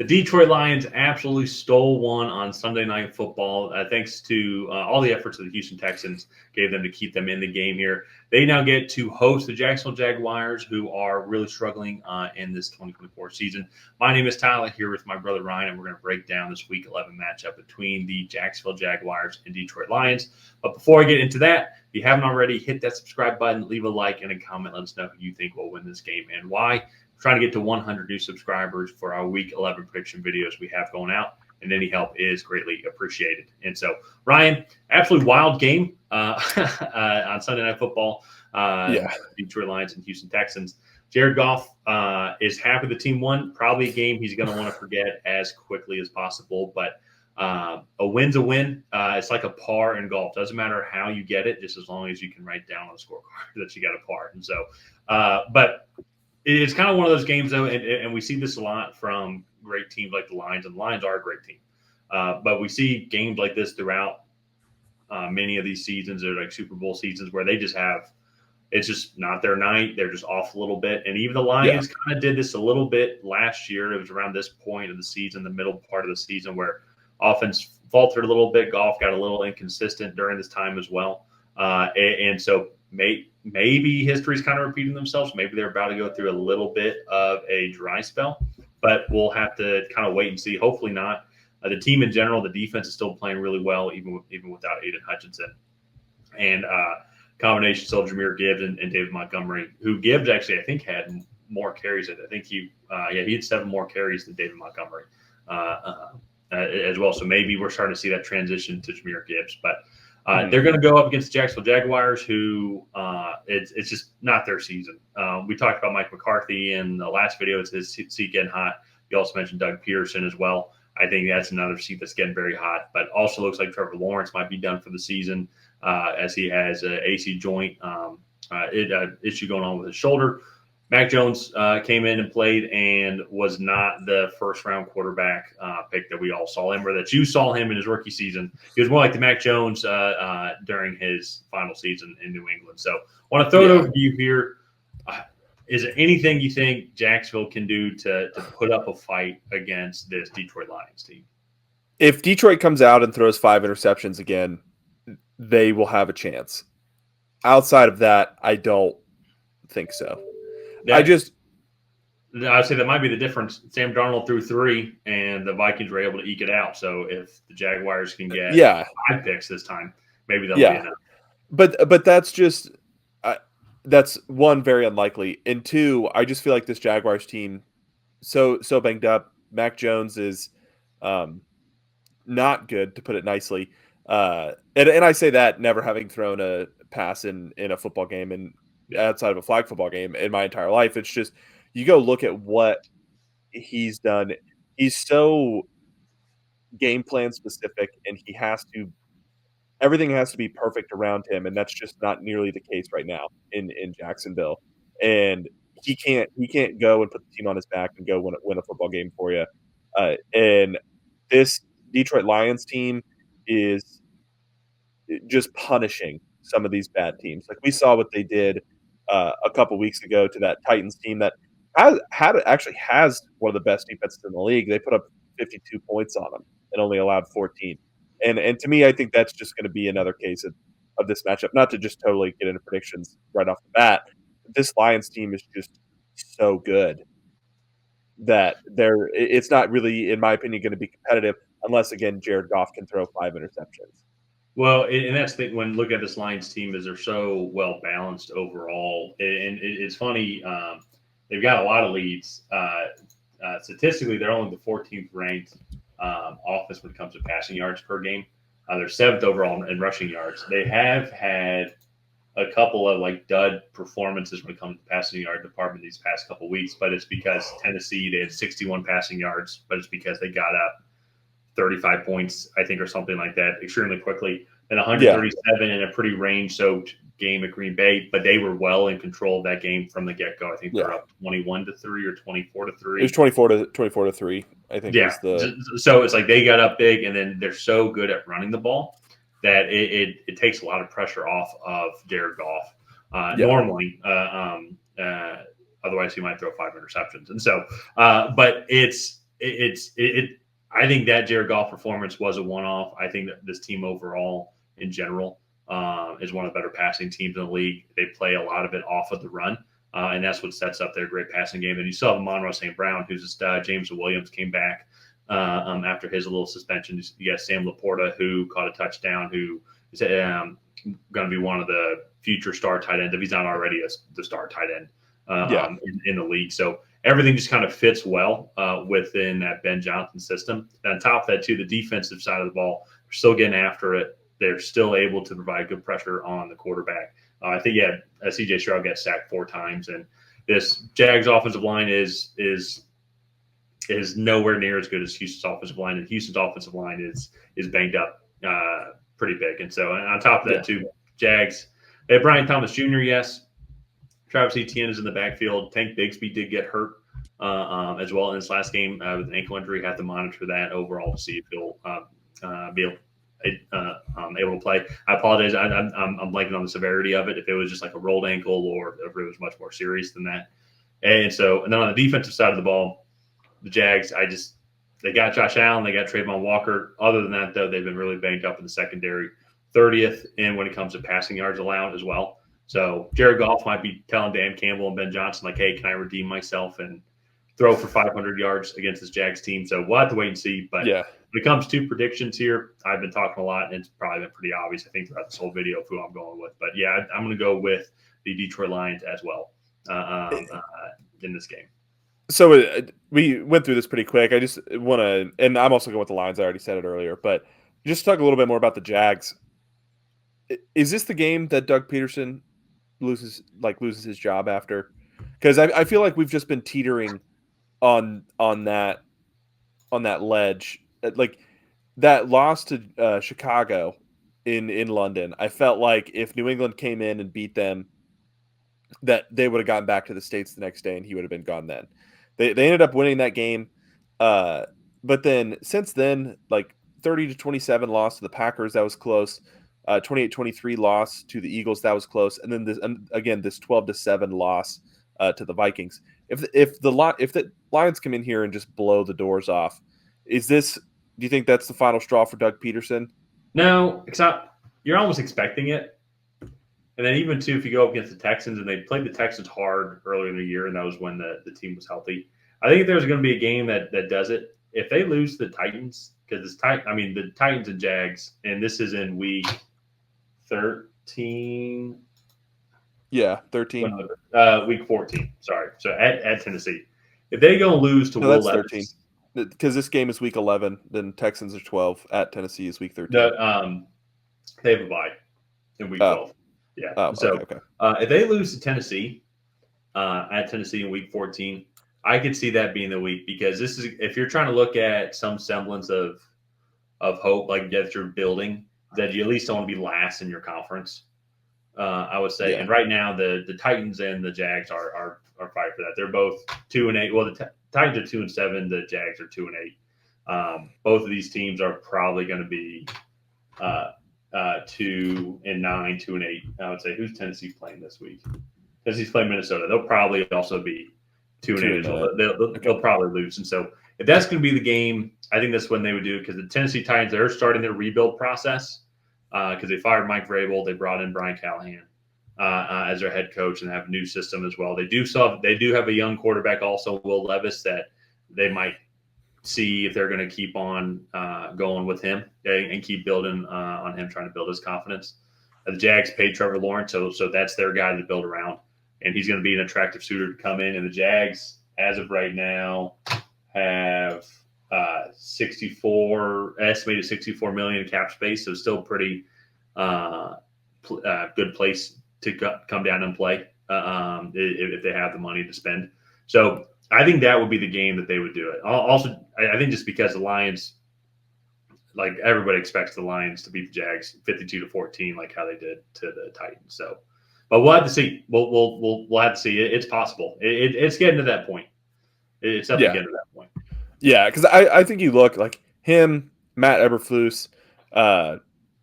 Detroit Lions absolutely stole one on Sunday Night Football. Thanks to all the efforts of the Houston Texans gave them to keep them in the game here. They now get to host the Jacksonville Jaguars, who are really struggling in this 2024 season. My name is Tyler, here with my brother Ryan, and we're going to break down this Week 11 matchup between the Jacksonville Jaguars and Detroit Lions. But before I get into that, if you haven't already, hit that subscribe button, leave a like, and a comment. Let us know who you think will win this game and why. Trying to get to 100 new subscribers for our Week 11 prediction videos we have going out, and any help is greatly appreciated. And so, Ryan, absolutely wild game on Sunday Night Football. Detroit Lions and Houston Texans. Jared Goff is happy the team won. Probably a game he's going to want to forget as quickly as possible. But a win's a win. It's like a par in golf. Doesn't matter how you get it, just as long as you can write down on the scorecard that you got a par. And so, but it's kind of one of those games, though, and we see this a lot from great teams like the Lions, and the Lions are a great team. But we see games like this throughout many of these seasons. They're like Super Bowl seasons where they just have – it's just not their night. They're just off a little bit. And even the Lions kind of did this a little bit last year. It was around this point of the season, the middle part of the season, where offense faltered a little bit. Goff got a little inconsistent during this time as well. And so maybe history's kind of repeating themselves. Maybe they're about to go through a little bit of a dry spell, but we'll have to kind of wait and see. Hopefully not. The team in general, the defense is still playing really well, even without Aiden Hutchinson. And combination still Jahmyr Gibbs and David Montgomery, who Gibbs actually I think had more carries. I think he had 7 more carries than David Montgomery as well. So maybe we're starting to see that transition to Jahmyr Gibbs, but they're going to go up against the Jacksonville Jaguars, who it's just not their season. We talked about Mike McCarthy in the last video. It's his seat getting hot. You also mentioned Doug Peterson as well. I think that's another seat that's getting very hot, but also looks like Trevor Lawrence might be done for the season as he has an AC joint issue going on with his shoulder. Mac Jones came in and played and was not the first-round quarterback pick that we all saw him, or that you saw him in his rookie season. He was more like the Mac Jones during his final season in New England. So I want to throw it over to you here. Is there anything you think Jacksonville can do to put up a fight against this Detroit Lions team? If Detroit comes out and throws 5 interceptions again, they will have a chance. Outside of that, I don't think so. I'd say that might be the difference. Sam Darnold threw 3, and the Vikings were able to eke it out. So if the Jaguars can get 5 picks this time, maybe that'll be enough. But that's just that's one, very unlikely, and 2, I just feel like this Jaguars team so banged up. Mac Jones is not good, to put it nicely, and I say that never having thrown a pass in a football game and outside of a flag football game in my entire life. It's just, you go look at what he's done. He's so game plan specific, and everything has to be perfect around him, and that's just not nearly the case right now in Jacksonville. And he can't go and put the team on his back and go win a football game for you. And this Detroit Lions team is just punishing some of these bad teams. Like we saw what they did a couple weeks ago to that Titans team that actually has one of the best defenses in the league. They put up 52 points on them and only allowed 14. And to me, I think that's just going to be another case of this matchup. Not to just totally get into predictions right off the bat. This Lions team is just so good that it's not really, in my opinion, going to be competitive unless, again, Jared Goff can throw 5 interceptions. Well, and that's the when looking at this Lions team, is they're so well balanced overall, and it's funny. They've got a lot of leads. Statistically, they're only the 14th ranked offense when it comes to passing yards per game. They're 7th overall in rushing yards. They have had a couple of like dud performances when it comes to the passing yard department these past couple of weeks, but it's because Tennessee, they had 61 passing yards, but it's because they got up 35 points, I think, or something like that, extremely quickly. Then 137 in a pretty range-soaked game at Green Bay, but they were well in control of that game from the get-go. I think they're up 21-3 or 24-3. It was 24-3, I think. Yeah. So it's like they got up big, and then they're so good at running the ball that it takes a lot of pressure off of Jared Goff. Normally, otherwise he might throw 5 interceptions. And so, but it's I think that Jared Goff performance was a one-off. I think that this team overall, in general, is one of the better passing teams in the league. They play a lot of it off of the run, and that's what sets up their great passing game. And you still have Monroe St. Brown, who's a stud. James Williams came back after his little suspension. You got Sam Laporta, who caught a touchdown, who is going to be one of the future star tight ends, if he's not already the star tight end in the league. So everything just kind of fits well within that Ben Johnson system. And on top of that, too, the defensive side of the ball, they're still getting after it. They're still able to provide good pressure on the quarterback. I think, C.J. Stroud got sacked 4 times, and this Jags offensive line is nowhere near as good as Houston's offensive line, and Houston's offensive line is banged up pretty big. And so, and on top of that, too, Jags, they have Brian Thomas Jr., yes. Travis Etienne is in the backfield. Tank Bigsby did get hurt as well in his last game with an ankle injury. Had to monitor that overall to see if he'll be able to play. I apologize. I'm blanking on the severity of it. If it was just like a rolled ankle or if it was much more serious than that. And then on the defensive side of the ball, the Jags, they got Josh Allen, they got Trayvon Walker. Other than that, though, they've been really banged up in the secondary. 30th, and when it comes to passing yards allowed as well. So Jared Goff might be telling Dan Campbell and Ben Johnson, like, hey, can I redeem myself and throw for 500 yards against this Jags team? So we'll have to wait and see. But when it comes to predictions here, I've been talking a lot, and it's probably been pretty obvious, I think, throughout this whole video of who I'm going with. But, yeah, I'm going to go with the Detroit Lions as well in this game. So we went through this pretty quick. I just want to – and I'm also going with the Lions. I already said it earlier. But just talk a little bit more about the Jags. Is this the game that Doug Peterson loses his job after? Because I feel like we've just been teetering on that ledge. Like that loss to Chicago in London, I felt like if New England came in and beat them, that they would have gotten back to the States the next day and he would have been gone then. They ended up winning that game. But then since then, like 30-27 loss to the Packers, that was close. 28-23 loss to the Eagles, that was close, and then this 12-7 loss to the Vikings. If the Lions come in here and just blow the doors off, do you think that's the final straw for Doug Peterson? No, except you're almost expecting it. And then even too, if you go up against the Texans, and they played the Texans hard earlier in the year, and that was when the team was healthy. I think there's going to be a game that does it. If they lose to the Titans, because the Titans and Jags, and this is in week 13. Yeah, 13. Week 14. Sorry. So at Tennessee, if they go and lose to Will Levis, 13. Because this game is week 11, then Texans are 12. At Tennessee is week 13. They have a bye in week 12. Yeah. Okay. If they lose to Tennessee at Tennessee in week 14, I could see that being the week, because this is, if you're trying to look at some semblance of hope, like that you're building, that you at least don't want to be last in your conference. I would say, and right now the Titans and the Jags are fighting for that. They're both 2-8. Well, the Titans are 2-7. The Jags are 2-8. Both of these teams are probably going to be 2-9, 2-8. I would say. Who's Tennessee playing this week? Tennessee's playing Minnesota. They'll probably also be 2-8 as well. They'll probably lose. And so if that's going to be the game, I think that's when they would do it, because the Tennessee Titans, they're starting their rebuild process. Because they fired Mike Vrabel, they brought in Brian Callahan as their head coach, and have a new system as well. They do have a young quarterback also, Will Levis, that they might see if they're going to keep on going with him and keep building on him, trying to build his confidence. The Jags paid Trevor Lawrence, so that's their guy to build around, and he's going to be an attractive suitor to come in. And the Jags, as of right now, have estimated $64 million in cap space, so still pretty good place to come down and play if they have the money to spend. So I think that would be the game that they would do it. Also, I think just because the Lions, like everybody expects the Lions to beat the Jags 52-14, like how they did to the Titans. So, but we'll have to see. We'll have to see. It's possible. It's getting to that point. It's definitely getting to that point. Yeah, because I think you look like him, Matt Eberflus,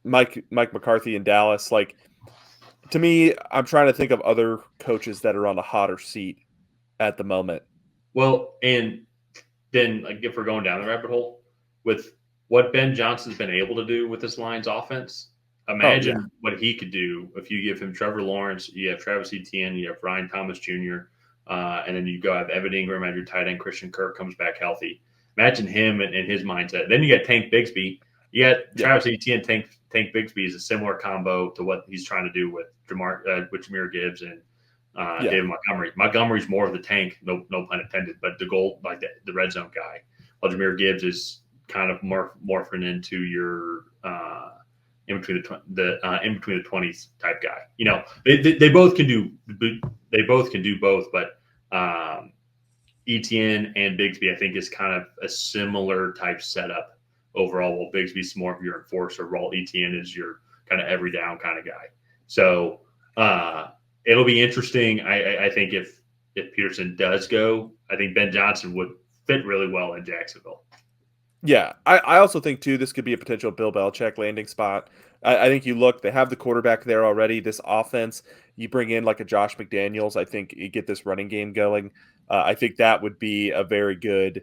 Mike McCarthy in Dallas. Like, to me, I'm trying to think of other coaches that are on a hotter seat at the moment. Well, and then, like, if we're going down the rabbit hole with what Ben Johnson's been able to do with this Lions offense, Oh yeah, imagine what he could do if you give him Trevor Lawrence, you have Travis Etienne, you have Ryan Thomas Jr., and then you go have Evan Ingram as your tight end. Christian Kirk comes back healthy. Imagine him and his mindset. Then you got Tank Bigsby. You got yeah, Travis Etienne. Tank Bigsby is a similar combo to what he's trying to do with Jahmyr Gibbs and yeah, David Montgomery. Montgomery's more of the tank, no pun intended, but the goal, like the red zone guy. While Jahmyr Gibbs is kind of morphing into your in between the 20s type guy. You know, they both can do both, but ETN and Bigsby I think is kind of a similar type setup overall. While Bigsby's more of your enforcer, while ETN is your kind of every down kind of guy. So it'll be interesting. I think if Peterson does go, I think Ben Johnson would fit really well in Jacksonville. yeah. I also think too this could be a potential Bill Belichick landing spot. I think you look, they have the quarterback there already. This offense, you bring in like a Josh McDaniels. I think you get this running game going. I think that would be a very good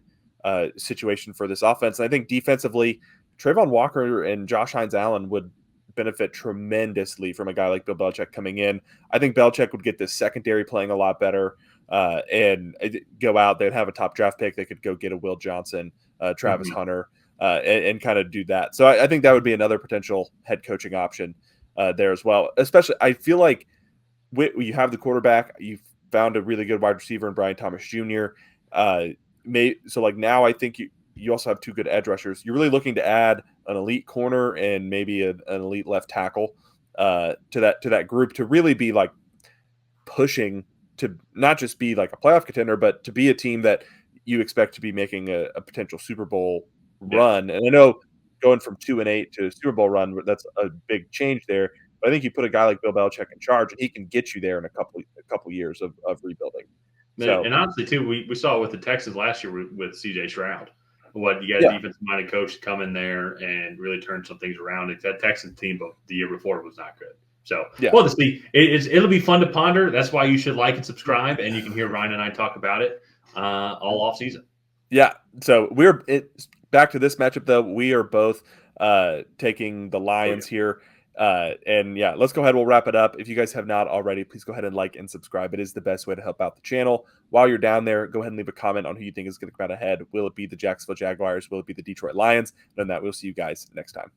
situation for this offense. And I think defensively, Trayvon Walker and Josh Hines Allen would benefit tremendously from a guy like Bill Belichick coming in. I think Belichick would get this secondary playing a lot better and go out. They'd have a top draft pick. They could go get a Will Johnson, Travis Mm-hmm. Hunter, and kind of do that. So I think that would be another potential head coaching option there as well. Especially, I feel like you have the quarterback, you found a really good wide receiver in Brian Thomas Jr. So like now, I think you also have two good edge rushers. You're really looking to add an elite corner and maybe an elite left tackle to that group to really be like pushing to not just be like a playoff contender, but to be a team that you expect to be making a potential Super Bowl Yeah. run. And I know going from 2-8 to a Super Bowl run, that's a big change there. But I think you put a guy like Bill Belichick in charge, and he can get you there in a couple years of rebuilding. So And honestly, too, we saw it with the Texans last year with CJ Stroud. What you got a yeah, defensive minded coach to come in there and really turn some things around. That Texans team the year before was not good. So, yeah, well, to see, it'll be fun to ponder. That's why you should like and subscribe, and you can hear Ryan and I talk about it all off season. yeah. So back to this matchup though. We are both taking the Oh Lions yeah. here. And yeah, let's go ahead. We'll wrap it up. If you guys have not already, please go ahead and like and subscribe. It is the best way to help out the channel. While you're down there, go ahead and leave a comment on who you think is going to come out ahead. Will it be the Jacksonville Jaguars? Will it be the Detroit Lions? And on that, we'll see you guys next time.